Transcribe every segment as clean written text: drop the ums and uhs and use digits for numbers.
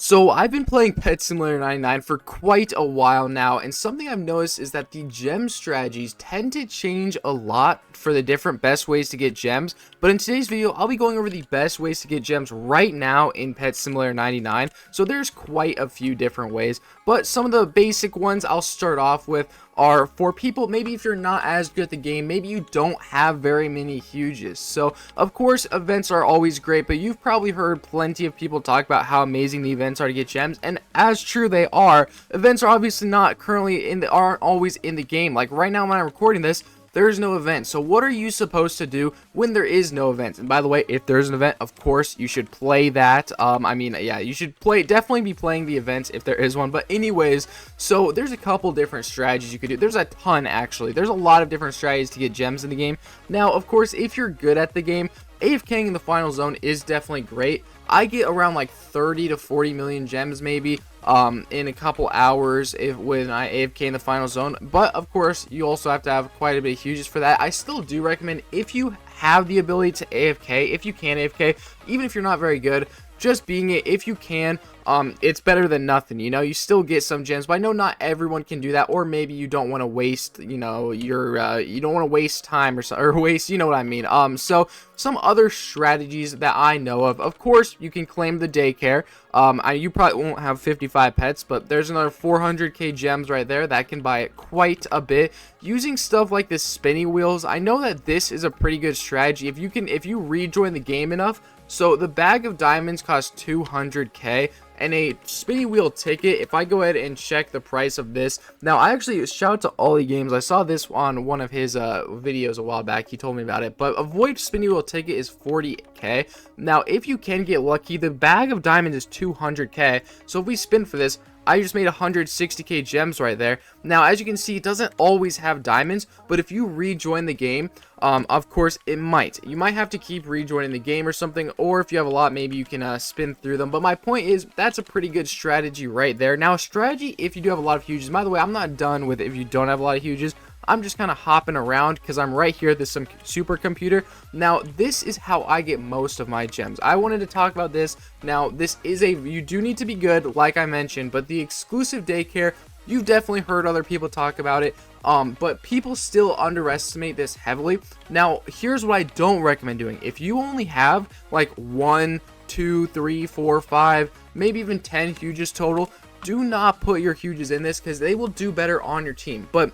So I've been playing Pet Simulator 99 for quite a while now, and something I've noticed is that the gem strategies tend to change a lot for the different best ways to get gems. But in today's video, I'll be going over the best ways to get gems right now in Pet Simulator 99. So there's quite a few different ways, but some of the basic ones I'll start off with are for people, maybe if you're not as good at the game, maybe you don't have very many huges. So of course events are always great, but you've probably heard plenty of people talk about how amazing the events are to get gems, and as true they are, events are obviously not currently aren't always in the game. Like right now when I'm recording this, there's no event. So what are you supposed to do when there is no event? And by the way, if there's an event, of course you should play that. Yeah, you should definitely be playing the events if there is one. But anyways, so there's a couple different strategies you could do. There's a ton, actually. There's a lot of different strategies to get gems in the game. Now, of course, if you're good at the game, AFKing in the final zone is definitely great. I get around like 30 to 40 million gems maybe in a couple hours when I AFK in the final zone. But of course, you also have to have quite a bit of huges for that. I still do recommend, if you have the ability to AFK, if you can AFK, even if you're not very good, just being it, if you can, it's better than nothing. You know, you still get some gems, but I know not everyone can do that, or maybe you don't want to waste, you know, you don't want to waste time or waste, you know what I mean. So some other strategies that I know of course, you can claim the daycare. You probably won't have 55 pets, but there's another 400k gems right there that can buy it quite a bit using stuff like this spinny wheels. I know that this is a pretty good strategy if you rejoin the game enough. So the bag of diamonds costs 200k, and a spinny wheel ticket, if I go ahead and check the price of this, now I actually, shout out to Ollie Games, I saw this on one of his videos a while back, he told me about it, but a void spinny wheel ticket is 40k. Now if you can get lucky, the bag of diamonds is 200k, so if we spin for this, I just made 160k gems right there. Now, as you can see, it doesn't always have diamonds, but if you rejoin the game, of course, it might. You might have to keep rejoining the game or something, or if you have a lot, maybe you can spin through them. But my point is, that's a pretty good strategy right there. Now, strategy, if you do have a lot of huges, by the way, I'm not done with it if you don't have a lot of huges. I'm just kind of hopping around because I'm right here at this supercomputer. Now, this is how I get most of my gems. I wanted to talk about this. Now, this is you do need to be good, like I mentioned, but the exclusive daycare, you've definitely heard other people talk about it, but people still underestimate this heavily. Now, here's what I don't recommend doing. If you only have like 1, 2, 3, 4, 5, maybe even 10 huges total, do not put your huges in this because they will do better on your team. But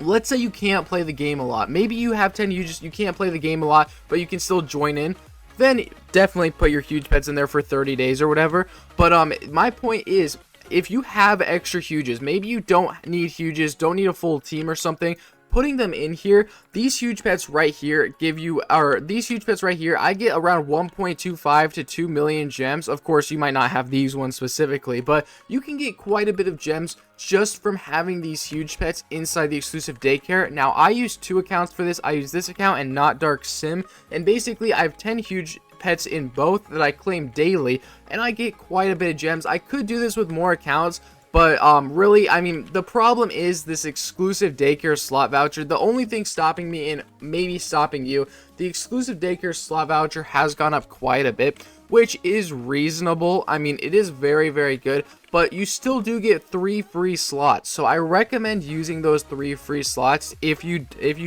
let's say you can't play the game a lot. Maybe you have 10 huges, you can't play the game a lot, but you can still join in. Then definitely put your huge pets in there for 30 days or whatever. But my point is, if you have extra huges, maybe you don't need huges, don't need a full team or something, putting them in here, these huge pets right here I get around 1.25 to 2 million gems. Of course, you might not have these ones specifically, but you can get quite a bit of gems just from having these huge pets inside the exclusive daycare. Now, I use 2 accounts for this. I use this account and not Dark Sim, and basically I have 10 huge pets in both that I claim daily, and I get quite a bit of gems. I could do this with more accounts, but really, I mean, the problem is this exclusive daycare slot voucher. The only thing stopping me, and maybe stopping you, the exclusive daycare slot voucher has gone up quite a bit, which is reasonable. I mean, it is very, very good, but you still do get 3 free slots. So I recommend using those 3 free slots if you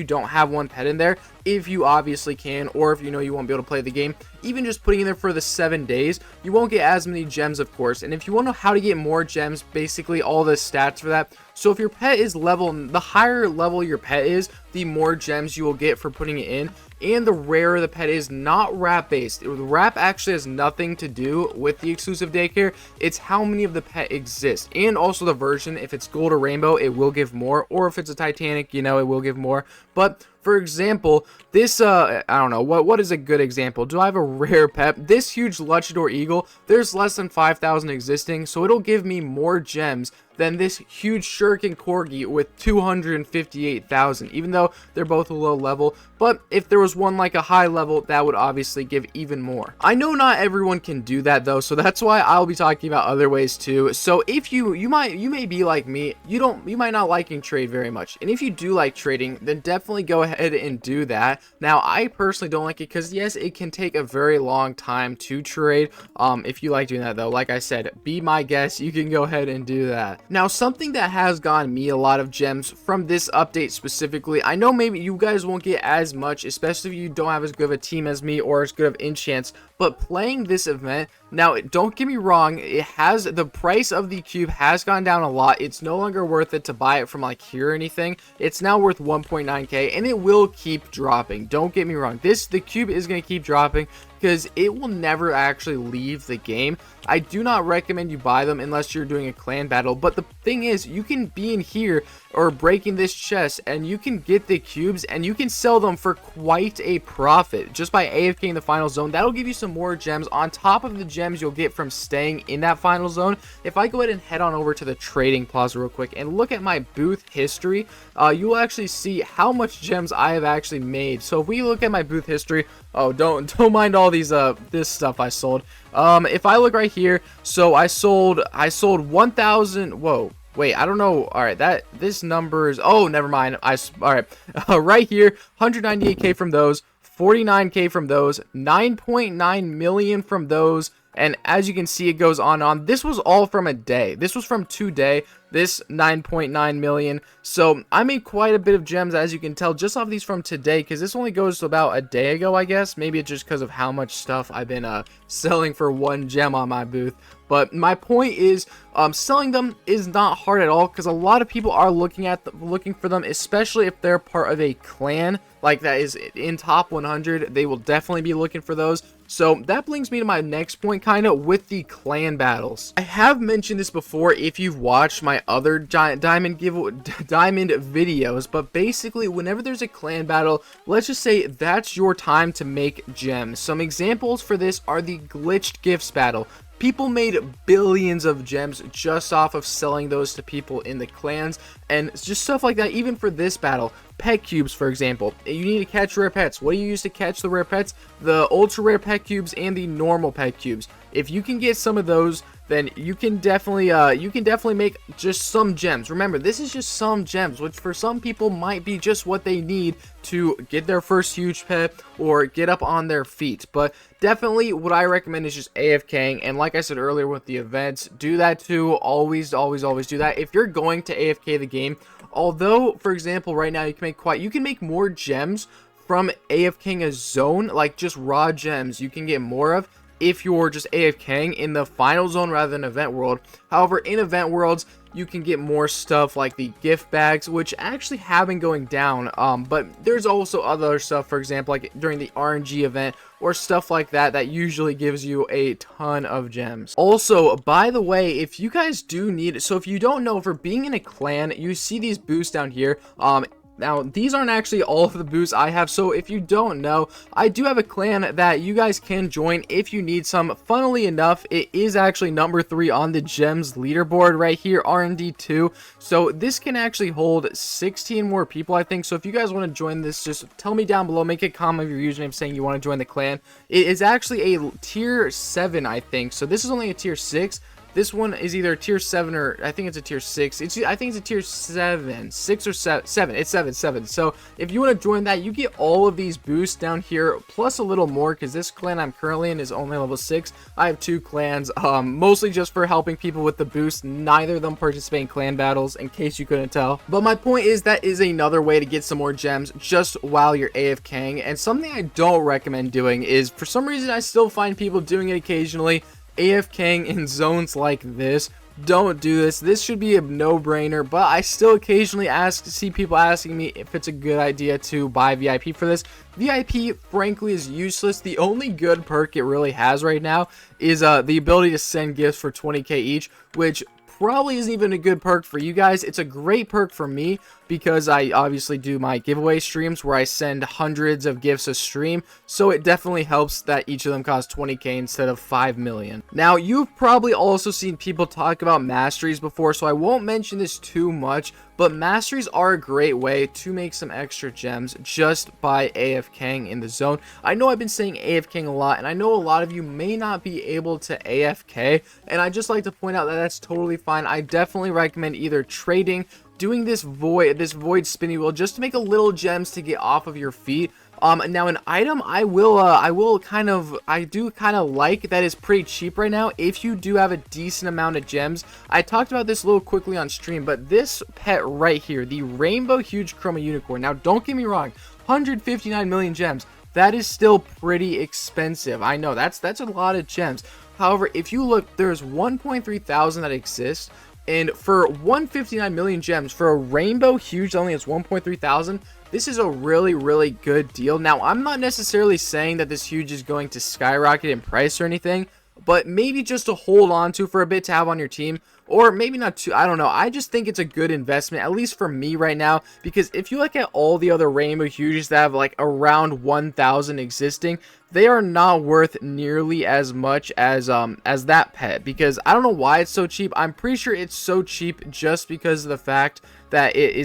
don't have one pet in there, if you obviously can, or if you know you won't be able to play the game. Even just putting in there for the 7 days, you won't get as many gems, of course. And if you want to know how to get more gems, basically all the stats for that. So if your pet is the higher level your pet is, the more gems you will get for putting it in. And the rarer the pet is, not wrap based. The wrap actually has nothing to do with the exclusive daycare. It's how many of the pet exist, and also the version. If it's gold or rainbow, it will give more, or if it's a Titanic, you know, it will give more. But for example, this I don't know, what is a good example? Do I have a rare pet? This huge luchador eagle, there's less than 5,000 existing, so it'll give me more gems than this huge shuriken corgi with 258,000, even though they're both a low level. But if there was one like a high level, that would obviously give even more. I know not everyone can do that though, so that's why I'll be talking about other ways too. So if you may be like me, you might not liking trade very much, and if you do like trading, then definitely go ahead ahead and do that. Now, I personally don't like it because, yes, it can take a very long time to trade. If you like doing that, though, like I said, be my guest. You can go ahead and do that. Now, something that has gotten me a lot of gems from this update specifically, I know maybe you guys won't get as much, especially if you don't have as good of a team as me or as good of enchants, but playing this event, now don't get me wrong, the price of the cube has gone down a lot. It's no longer worth it to buy it from like here or anything. It's now worth 1.9k, and it will keep dropping. Don't get me wrong, the cube is going to keep dropping because it will never actually leave the game. I do not recommend you buy them unless you're doing a clan battle, but the thing is, you can be in here or breaking this chest and you can get the cubes and you can sell them for quite a profit just by AFKing the final zone. That'll give you some more gems on top of the gems you'll get from staying in that final zone. If I go ahead and head on over to the trading plaza real quick and look at my booth history, you'll actually see how much gems I have actually made. So if we look at my booth history, oh, don't mind all these this stuff I sold. If I look right here, so I sold 1,000. Whoa, wait, I don't know. All right, this number is, oh, never mind. All right, right here, 198k from those, 49k from those, 9.9 million from those. And as you can see, it goes on. This was all from a day. This was from today. This 9.9 million. So I made quite a bit of gems, as you can tell, just off these from today, because this only goes to about a day ago, I guess. Maybe it's just because of how much stuff I've been selling for one gem on my booth. But my point is, selling them is not hard at all, because a lot of people are looking for them, especially if they're part of a clan like that is in top 100. They will definitely be looking for those. So that brings me to my next point, kind of with the clan battles. I have mentioned this before if you've watched my other diamond videos, but basically whenever there's a clan battle, let's just say that's your time to make gems. Some examples for this are the glitched gifts battle. People made billions of gems just off of selling those to people in the clans, and just stuff like that. Even for this battle, pet cubes, for example, you need to catch rare pets. What do you use to catch the rare pets? The ultra rare pet cubes and the normal pet cubes. If you can get some of those, then you can definitely make just some gems. Remember, this is just some gems, which for some people might be just what they need to get their first huge pet or get up on their feet. But definitely what I recommend is just AFKing, and like I said earlier with the events, do that too. Always do that. If you're going to AFK the game, although for example right now you can make more gems from AFKing a zone, like just raw gems you can get more of if you're just AFKing in the final zone rather than event world. However, in event worlds, you can get more stuff like the gift bags, which actually have been going down. But there's also other stuff, for example, like during the RNG event or stuff like that, that usually gives you a ton of gems. Also, by the way, if you guys do need, so if you don't know, for being in a clan, you see these boosts down here. Now, these aren't actually all of the boosts I have, so if you don't know, I do have a clan that you guys can join if you need some. Funnily enough, it is actually number 3 on the gems leaderboard right here, R&D2. So this can actually hold 16 more people, I think. So if you guys want to join this, just tell me down below, make a comment of your username saying you want to join the clan. It is actually a tier 7, I think. So this is only a tier 6. This one is either a tier 7 or I think it's a tier 6. I think it's a tier 7, 6 or 7. It's 7. So if you want to join that, you get all of these boosts down here, plus a little more, because this clan I'm currently in is only level 6. I have 2 clans, mostly just for helping people with the boost. Neither of them participate in clan battles, in case you couldn't tell. But my point is, that is another way to get some more gems just while you're AFKing. And something I don't recommend doing is, for some reason I still find people doing it occasionally, AFKing in zones like this. Don't do this. This should be a no-brainer, but I still occasionally see people asking me if it's a good idea to buy VIP for this. VIP, frankly, is useless. The only good perk it really has right now is the ability to send gifts for 20k each, which probably isn't even a good perk for you guys. It's a great perk for me because I obviously do my giveaway streams where I send hundreds of gifts a stream, so it definitely helps that each of them cost 20k instead of 5 million. Now, you've probably also seen people talk about masteries before, so I won't mention this too much, but masteries are a great way to make some extra gems just by AFKing in the zone. I know I've been saying AFKing a lot, and I know a lot of you may not be able to AFK, and I just like to point out that that's totally fine. I definitely recommend either trading doing this void spinny wheel just to make a little gems to get off of your feet. Now an item I do kind of like that is pretty cheap right now if you do have a decent amount of gems. I talked about this a little quickly on stream, but this pet right here, the rainbow huge chroma unicorn. Now don't get me wrong, 159 million gems. That is still pretty expensive. I know that's a lot of gems. However, if you look, there's 1.3 thousand that exist. And for 159 million gems, for a rainbow huge only has 1.3 thousand, this is a really good deal. Now, I'm not necessarily saying that this huge is going to skyrocket in price or anything, but maybe just to hold on to for a bit to have on your team, or maybe not too, I don't know. I just think it's a good investment, at least for me right now, because if you look at all the other rainbow huges that have like around 1,000 existing, they are not worth nearly as much as that pet, because I don't know why it's so cheap. I'm pretty sure it's so cheap just because of the fact that it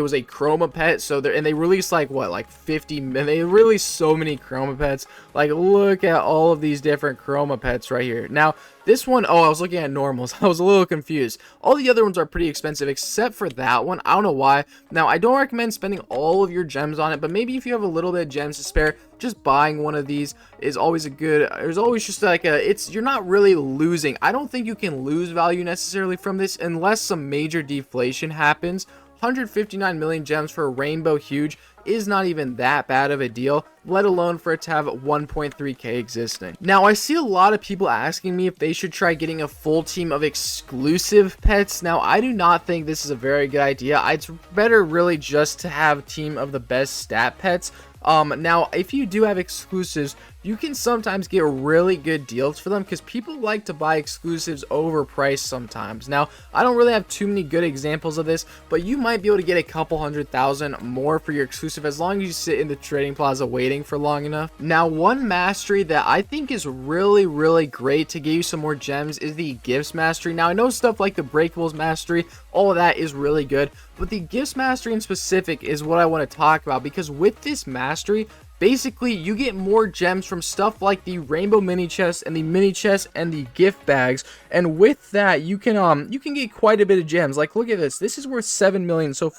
was a chroma pet. So they released like what, like 50, they released so many chroma pets. Like, look at all of these different chroma pets right here. Now this one, oh, I was looking at normals. I was a little confused. All the other ones are pretty expensive except for that one. I don't know why. Now I don't recommend spending all of your gems on it, but maybe if you have a little bit of gems to spare, just buying one of these is always a good, there's always just like you're not really losing. I don't think you can lose value necessarily from this unless some major deflation happens. 159 million gems for a rainbow huge is not even that bad of a deal, let alone for it to have 1.3k existing. Now, I see a lot of people asking me if they should try getting a full team of exclusive pets. Now, I do not think this is a very good idea. It's better really just to have a team of the best stat pets. Now, if you do have exclusives, you can sometimes get really good deals for them because people like to buy exclusives overpriced sometimes. Now, I don't really have too many good examples of this, but you might be able to get a couple 100,000 more for your exclusive as long as you sit in the trading plaza waiting for long enough. Now, one mastery that I think is really great to get you some more gems is the gifts mastery. Now, I know stuff like the breakables mastery, all of that is really good, but the gifts mastery in specific is what I want to talk about, because with this mastery, basically you get more gems from stuff like the rainbow mini chests and the mini chests and the gift bags, and with that you can get quite a bit of gems. Like, look at this. This is worth 7 million. So if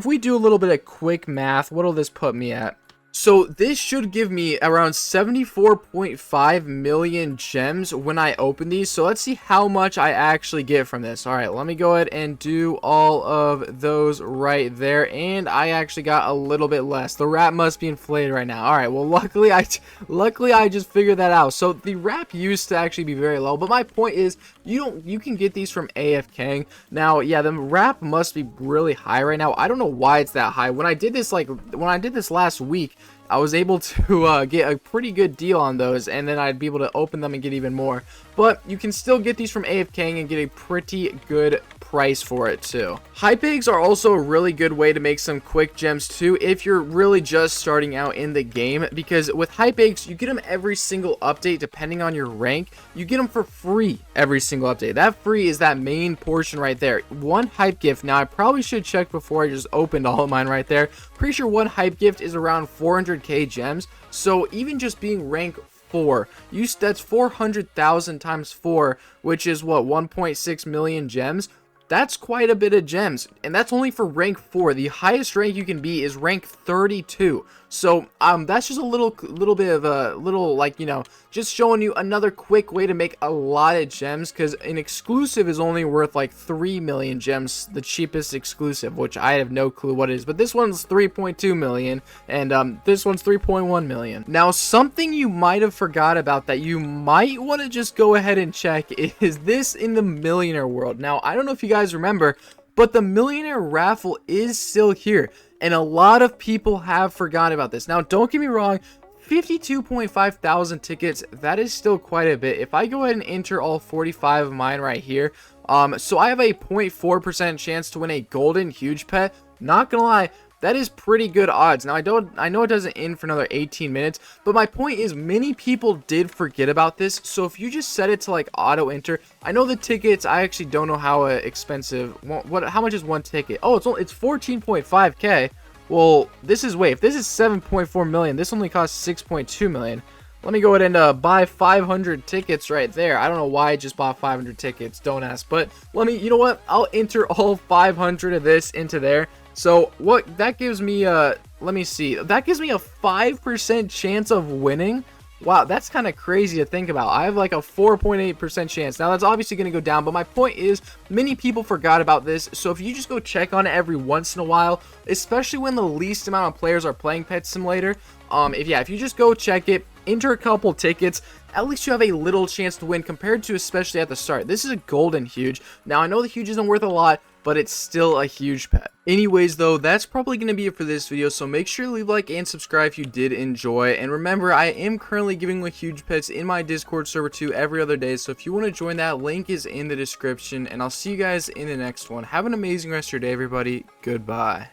we do a little bit of quick math, what'll this put me at? So this should give me around 74.5 million gems when I open these. So let's see how much I actually get from this. All right, let me go ahead and do all of those right there. And I actually got a little bit less. The wrap must be inflated right now. All right, well, luckily I just figured that out. So the wrap used to actually be very low, but my point is you can get these from AFKing. Now, yeah, the wrap must be really high right now. I don't know why it's that high. When I did this last week, I was able to get a pretty good deal on those, and then I'd be able to open them and get even more. But you can still get these from AFKing and get a pretty good price for it too. Hype eggs are also a really good way to make some quick gems too if you're really just starting out in the game, because with hype eggs you get them every single update depending on your rank. You get them for free every single update. That free is that main portion right there. One hype gift, now I probably should check before I just opened all of mine right there. Pretty sure one hype gift is around 400k gems, so even just being rank 4, that's 400,000 times 4, which is what, 1.6 million gems. That's quite a bit of gems, and that's only for rank 4. The highest rank you can be is rank 32. So that's just a little bit of a like, you know, just showing you another quick way to make a lot of gems, because an exclusive is only worth like 3 million gems, the cheapest exclusive, which I have no clue what it is, but this one's 3.2 million and this one's 3.1 million. Now, something you might have forgot about that you might want to just go ahead and check is this in the Millionaire world. Now, I don't know if you guys remember, but the Millionaire raffle is still here, and a lot of people have forgotten about this. Now, don't get me wrong, 52.5 thousand tickets, that is still quite a bit. If I go ahead and enter all 45 of mine right here, so I have a 0.4% chance to win a golden huge pet. Not gonna lie, that is pretty good odds. Now, I know it doesn't end for another 18 minutes, but my point is many people did forget about this. So if you just set it to like auto enter, I know the tickets, I actually don't know how expensive, how much is one ticket? Oh, it's 14.5k. Well, if this is 7.4 million, this only costs 6.2 million. Let me go ahead and buy 500 tickets right there. I don't know why I just bought 500 tickets. Don't ask. But you know what? I'll enter all 500 of this into there. So what that gives me, let me see. That gives me a 5% chance of winning. Wow, that's kind of crazy to think about. I have like a 4.8% chance. Now, that's obviously going to go down, but my point is many people forgot about this. So if you just go check on it every once in a while, especially when the least amount of players are playing Pet Simulator, if you just go check it, enter a couple tickets, at least you have a little chance to win compared to especially at the start. This is a golden huge. Now, I know the huge isn't worth a lot, but it's still a huge pet. Anyways, though, that's probably going to be it for this video, so make sure to leave a like and subscribe if you did enjoy. And remember, I am currently giving away huge pets in my Discord server too every other day, so if you want to join that, link is in the description, and I'll see you guys in the next one. Have an amazing rest of your day, everybody. Goodbye.